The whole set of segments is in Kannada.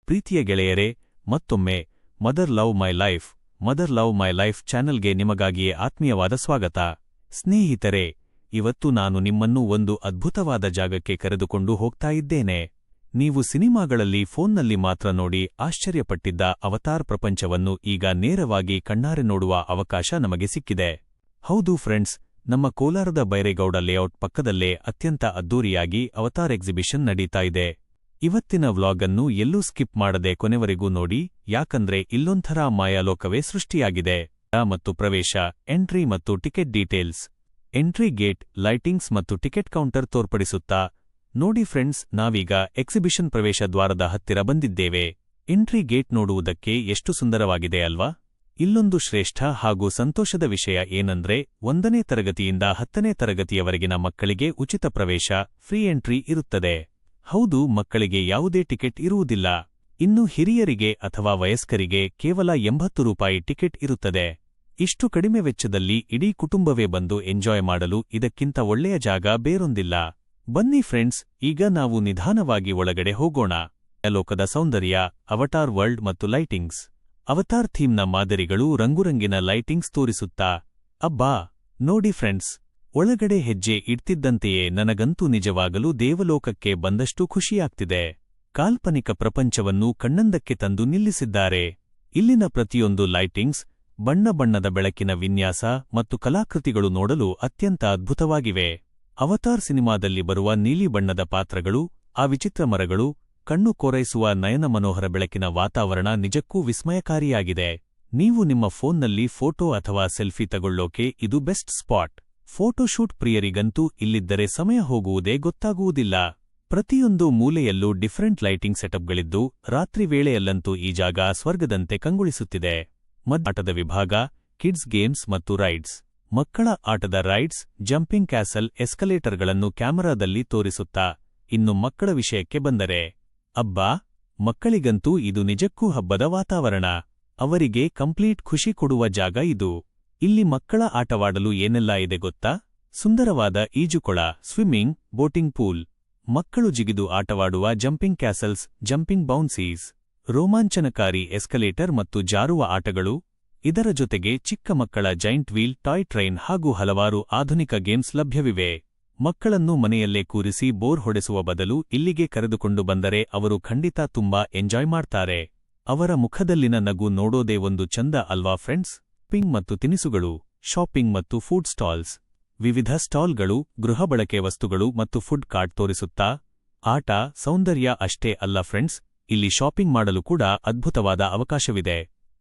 ಪ್ರೀತಿಯ ಗೆಳೆಯರೇ, ಮತ್ತೊಮ್ಮೆ ಮದರ್ ಲವ್ ಮೈ ಲೈಫ್ ಚಾನೆಲ್ಗೆ ನಿಮಗಾಗಿಯೇ ಆತ್ಮೀಯವಾದ ಸ್ವಾಗತ. ಸ್ನೇಹಿತರೆ, ಇವತ್ತು ನಾನು ನಿಮ್ಮನ್ನು ಒಂದು ಅದ್ಭುತವಾದ ಜಾಗಕ್ಕೆ ಕರೆದುಕೊಂಡು ಹೋಗ್ತಾ ಇದ್ದೇನೆ. ನೀವು ಸಿನಿಮಾಗಳಲ್ಲಿ ಫೋನ್ನಲ್ಲಿ ಮಾತ್ರ ನೋಡಿ ಆಶ್ಚರ್ಯಪಟ್ಟಿದ್ದ ಅವತಾರ್ ಪ್ರಪಂಚವನ್ನು ಈಗ ನೇರವಾಗಿ ಕಣ್ಣಾರೆ ನೋಡುವ ಅವಕಾಶ ನಮಗೆ ಸಿಕ್ಕಿದೆ. ಹೌದು ಫ್ರೆಂಡ್ಸ್, ನಮ್ಮ ಕೋಲಾರದ ಬೈರೇಗೌಡ ಲೇಔಟ್ ಪಕ್ಕದಲ್ಲೇ ಅತ್ಯಂತ ಅದ್ದೂರಿಯಾಗಿ ಅವತಾರ್ ಎಕ್ಸಿಬಿಷನ್ ನಡೀತಾ ಇದೆ. ಇವತ್ತಿನ ವ್ಲಾಗ್ ಅನ್ನು ಎಲ್ಲೂ ಸ್ಕಿಪ್ ಮಾಡದೆ ಕೊನೆವರೆಗೂ ನೋಡಿ, ಯಾಕಂದ್ರೆ ಇಲ್ಲೊಂಥರ ಮಾಯಾಲೋಕವೇ ಸೃಷ್ಟಿಯಾಗಿದೆ. ಮತ್ತು ಪ್ರವೇಶ, ಎಂಟ್ರಿ ಮತ್ತು ticket details. Entry gate, lightings ಮತ್ತು ಟಿಕೆಟ್ ಕೌಂಟರ್ ತೋರ್ಪಡಿಸುತ್ತಾ. ನೋಡಿ ಫ್ರೆಂಡ್ಸ್, ನಾವೀಗ ಎಕ್ಸಿಬಿಷನ್ ಪ್ರವೇಶ ದ್ವಾರದ ಹತ್ತಿರ ಬಂದಿದ್ದೇವೆ. ಎಂಟ್ರಿ ಗೇಟ್ ನೋಡುವುದಕ್ಕೆ ಎಷ್ಟು ಸುಂದರವಾಗಿದೆ ಅಲ್ವಾ? ಇಲ್ಲೊಂದು ಶ್ರೇಷ್ಠ ಹಾಗೂ ಸಂತೋಷದ ವಿಷಯ ಏನಂದ್ರೆ, 1ನೇ ತರಗತಿಯಿಂದ 10ನೇ ತರಗತಿಯವರೆಗಿನ ಮಕ್ಕಳಿಗೆ ಉಚಿತ ಪ್ರವೇಶ, ಫ್ರೀ ಎಂಟ್ರಿ ಇರುತ್ತದೆ. ಹೌದು, ಮಕ್ಕಳಿಗೆ ಯಾವುದೇ ಟಿಕೆಟ್ ಇರುವುದಿಲ್ಲ. ಇನ್ನು ಹಿರಿಯರಿಗೆ ಅಥವಾ ವಯಸ್ಕರಿಗೆ ಕೇವಲ 80 ರೂಪಾಯಿ ಟಿಕೆಟ್ ಇರುತ್ತದೆ. ಇಷ್ಟು ಕಡಿಮೆ ವೆಚ್ಚದಲ್ಲಿ ಇಡೀ ಕುಟುಂಬವೇ ಬಂದು ಎಂಜಾಯ್ ಮಾಡಲು ಇದಕ್ಕಿಂತ ಒಳ್ಳೆಯ ಜಾಗ ಬೇರೊಂದಿಲ್ಲ. ಬನ್ನಿ ಫ್ರೆಂಡ್ಸ್, ಈಗ ನಾವು ನಿಧಾನವಾಗಿ ಒಳಗಡೆ ಹೋಗೋಣ. ಲೋಕದ ಸೌಂದರ್ಯ, ಅವತಾರ್ ವರ್ಲ್ಡ್ ಮತ್ತು ಲೈಟಿಂಗ್ಸ್. ಅವತಾರ್ ಥೀಮ್ನ ಮಾದರಿಗಳು, ರಂಗುರಂಗಿನ ಲೈಟಿಂಗ್ಸ್ ತೋರಿಸುತ್ತಾ. ಅಬ್ಬಾ, ನೋಡಿ ಫ್ರೆಂಡ್ಸ್, ಒಳಗಡೆ ಹೆಜ್ಜೆ ಇಡ್ತಿದ್ದಂತೆಯೇ ನನಗಂತೂ ನಿಜವಾಗಲೂ ದೇವಲೋಕಕ್ಕೆ ಬಂದಷ್ಟು ಖುಷಿಯಾಗ್ತಿದೆ. ಕಾಲ್ಪನಿಕ ಪ್ರಪಂಚವನ್ನು ಕಣ್ಣಂದಕ್ಕೆ ತಂದು ನಿಲ್ಲಿಸಿದ್ದಾರೆ. ಇಲ್ಲಿನ ಪ್ರತಿಯೊಂದು ಲೈಟಿಂಗ್ಸ್, ಬಣ್ಣ ಬಣ್ಣದ ಬೆಳಕಿನ ವಿನ್ಯಾಸ ಮತ್ತು ಕಲಾಕೃತಿಗಳು ನೋಡಲು ಅತ್ಯಂತ ಅದ್ಭುತವಾಗಿವೆ. ಅವತಾರ್ ಸಿನಿಮಾದಲ್ಲಿ ಬರುವ ನೀಲಿ ಬಣ್ಣದ ಪಾತ್ರಗಳು, ಆ ವಿಚಿತ್ರ ಮರಗಳು, ಕಣ್ಣು ಕೋರೈಸುವ ನಯನ ಮನೋಹರ ಬೆಳಕಿನ ವಾತಾವರಣ ನಿಜಕ್ಕೂ ವಿಸ್ಮಯಕಾರಿಯಾಗಿದೆ. ನೀವು ನಿಮ್ಮ ಫೋನ್ನಲ್ಲಿ ಫೋಟೋ ಅಥವಾ ಸೆಲ್ಫಿ ತಗೊಳ್ಳೋಕೆ ಇದು ಬೆಸ್ಟ್ ಸ್ಪಾಟ್. ಫೋಟೋಶೂಟ್ ಪ್ರಿಯರಿಗಂತೂ ಇಲ್ಲಿದ್ದರೆ ಸಮಯ ಹೋಗುವುದೇ ಗೊತ್ತಾಗುವುದಿಲ್ಲ. ಪ್ರತಿಯೊಂದು ಮೂಲೆಯಲ್ಲೂ ಡಿಫರೆಂಟ್ ಲೈಟಿಂಗ್ ಸೆಟಪ್ಗಳಿದ್ದು, ರಾತ್ರಿ ವೇಳೆಯಲ್ಲಂತೂ ಈ ಜಾಗ ಸ್ವರ್ಗದಂತೆ ಕಂಗೊಳಿಸುತ್ತಿದೆ. ಆಟದ ವಿಭಾಗ, ಕಿಡ್ಸ್ ಗೇಮ್ಸ್ ಮತ್ತು ರೈಡ್ಸ್. ಮಕ್ಕಳ ಆಟದ ರೈಡ್ಸ್, ಜಂಪಿಂಗ್ ಕ್ಯಾಸಲ್, ಎಸ್ಕಲೇಟರ್ಗಳನ್ನು ಕ್ಯಾಮರಾದಲ್ಲಿ ತೋರಿಸುತ್ತಾ. ಇನ್ನು ಮಕ್ಕಳ ವಿಷಯಕ್ಕೆ ಬಂದರೆ, ಅಬ್ಬಾ, ಮಕ್ಕಳಿಗಂತೂ ಇದು ನಿಜಕ್ಕೂ ಹಬ್ಬದ ವಾತಾವರಣ. ಅವರಿಗೆ ಕಂಪ್ಲೀಟ್ ಖುಷಿ ಕೊಡುವ ಜಾಗ ಇದು. ಇಲ್ಲಿ ಮಕ್ಕಳ ಆಟವಾಡಲು ಏನೆಲ್ಲ ಇದೆ ಗೊತ್ತಾ? ಸುಂದರವಾದ ಈಜುಕೊಳ, ಸ್ವಿಮ್ಮಿಂಗ್, ಬೋಟಿಂಗ್ ಪೂಲ್, ಮಕ್ಕಳು ಜಿಗಿದು ಆಟವಾಡುವ ಜಂಪಿಂಗ್ ಕ್ಯಾಸಲ್ಸ್, ಜಂಪಿಂಗ್ ಬೌನ್ಸೀಸ್, ರೋಮಾಂಚನಕಾರಿ ಎಸ್ಕಲೇಟರ್ ಮತ್ತು ಜಾರುವ ಆಟಗಳು. ಇದರ ಜೊತೆಗೆ ಚಿಕ್ಕ ಮಕ್ಕಳ ಜೈಂಟ್ ವೀಲ್, ಟಾಯ್ ಟ್ರೈನ್ ಹಾಗೂ ಹಲವಾರು ಆಧುನಿಕ ಗೇಮ್ಸ್ ಲಭ್ಯವಿವೆ. ಮಕ್ಕಳನ್ನು ಮನೆಯಲ್ಲೇ ಕೂರಿಸಿ ಬೋರ್ ಹೊಡೆಸುವ ಬದಲು ಇಲ್ಲಿಗೆ ಕರೆದುಕೊಂಡು ಬಂದರೆ ಅವರು ಖಂಡಿತ ತುಂಬಾ ಎಂಜಾಯ್ ಮಾಡ್ತಾರೆ. ಅವರ ಮುಖದಲ್ಲಿನ ನಗು ನೋಡೋದೇ ಒಂದು ಚಂದ ಅಲ್ವಾ ಫ್ರೆಂಡ್ಸ್? ಪಿಂಗ್ ಮತ್ತು ತಿನಿಸುಗಳು, ಶಾಪಿಂಗ್ ಮತ್ತು ಫುಡ್ ಸ್ಟಾಲ್ಸ್. ವಿವಿಧ ಸ್ಟಾಲ್ಗಳು, ಗೃಹ ಬಳಕೆ ವಸ್ತುಗಳು ಮತ್ತು ಫುಡ್ ಕಾರ್ಟ್ ತೋರಿಸುತ್ತಾ. ಆಟ, ಸೌಂದರ್ಯ ಅಷ್ಟೇ ಅಲ್ಲ ಫ್ರೆಂಡ್ಸ್, ಇಲ್ಲಿ ಶಾಪಿಂಗ್ ಮಾಡಲು ಕೂಡ ಅದ್ಭುತವಾದ ಅವಕಾಶವಿದೆ.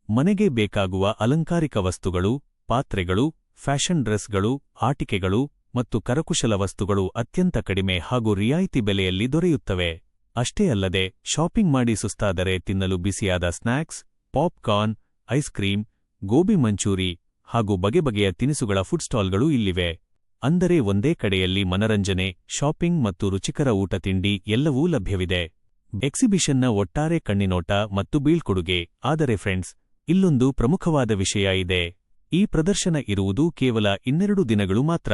ಮನೆಗೆ ಬೇಕಾಗುವ ಅಲಂಕಾರಿಕ ವಸ್ತುಗಳು, ಪಾತ್ರೆಗಳು, ಫ್ಯಾಷನ್ ಡ್ರೆಸ್ಗಳು, ಆಟಿಕೆಗಳು ಮತ್ತು ಕರಕುಶಲ ವಸ್ತುಗಳು ಅತ್ಯಂತ ಕಡಿಮೆ ಹಾಗೂ ರಿಯಾಯಿತಿ ಬೆಲೆಯಲ್ಲಿ ದೊರೆಯುತ್ತವೆ. ಅಷ್ಟೇ ಅಲ್ಲದೆ, ಶಾಪಿಂಗ್ ಮಾಡಿ ಸುಸ್ತಾದರೆ ತಿನ್ನಲು ಬಿಸಿಯಾದ snacks, popcorn, ice cream, gobi manchurian ಹಾಗೂ ಬಗೆ ಬಗೆಯ ತಿನಿಸುಗಳ ಫುಡ್ ಸ್ಟಾಲ್ಗಳೂ ಇಲ್ಲಿವೆ. ಅಂದರೆ ಒಂದೇ ಕಡೆಯಲ್ಲಿ ಮನರಂಜನೆ, ಶಾಪಿಂಗ್ ಮತ್ತು ರುಚಿಕರ ಊಟ ತಿಂಡಿ ಎಲ್ಲವೂ ಲಭ್ಯವಿದೆ. ಎಕ್ಸಿಬಿಷನ್ನ ಒಟ್ಟಾರೆ ಕಣ್ಣಿನೋಟ ಮತ್ತು ಬೀಳ್ಕೊಡುಗೆ. ಆದರೆ ಫ್ರೆಂಡ್ಸ್, ಇಲ್ಲೊಂದು ಪ್ರಮುಖವಾದ ವಿಷಯ ಇದೆ. ಈ ಪ್ರದರ್ಶನ ಇರುವುದು ಕೇವಲ 12 ದಿನಗಳು ಮಾತ್ರ.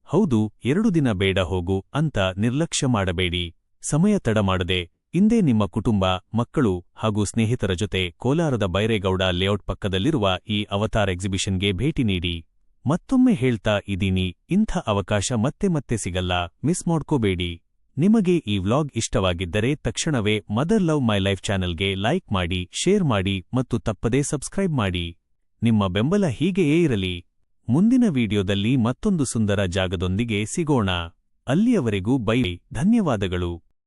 ಹೌದು, 2 ದಿನ ಬೇಡ ಹೋಗು ಅಂತ ನಿರ್ಲಕ್ಷ್ಯ ಮಾಡಬೇಡಿ. ಸಮಯ ತಡ ಮಾಡದೆ ಇಂದೇ ನಿಮ್ಮ ಕುಟುಂಬ, ಮಕ್ಕಳು ಹಾಗೂ ಸ್ನೇಹಿತರ ಜೊತೆ ಕೋಲಾರದ ಬೈರೇಗೌಡ ಲೇಔಟ್ ಪಕ್ಕದಲ್ಲಿರುವ ಈ ಅವತಾರ್ ಎಕ್ಸಿಬಿಷನ್ಗೆ ಭೇಟಿ ನೀಡಿ. ಮತ್ತೊಮ್ಮೆ ಹೇಳ್ತಾ ಇದೀನಿ, ಇಂಥ ಅವಕಾಶ ಮತ್ತೆ ಮತ್ತೆ ಸಿಗಲ್ಲ, ಮಿಸ್ ಮಾಡ್ಕೋಬೇಡಿ. ನಿಮಗೆ ಈ ವ್ಲಾಗ್ ಇಷ್ಟವಾಗಿದ್ದರೆ ತಕ್ಷಣವೇ ಮದರ್ ಲವ್ ಮೈ ಲೈಫ್ ಚಾನೆಲ್ಗೆ ಲೈಕ್ ಮಾಡಿ, ಶೇರ್ ಮಾಡಿ ಮತ್ತು ತಪ್ಪದೇ ಸಬ್ಸ್ಕ್ರೈಬ್ ಮಾಡಿ. ನಿಮ್ಮ ಬೆಂಬಲ ಹೀಗೆಯೇ ಇರಲಿ. ಮುಂದಿನ ವಿಡಿಯೋದಲ್ಲಿ ಮತ್ತೊಂದು ಸುಂದರ ಜಾಗದೊಂದಿಗೆ ಸಿಗೋಣ. ಅಲ್ಲಿಯವರೆಗೂ ಬೈ. ಧನ್ಯವಾದಗಳು.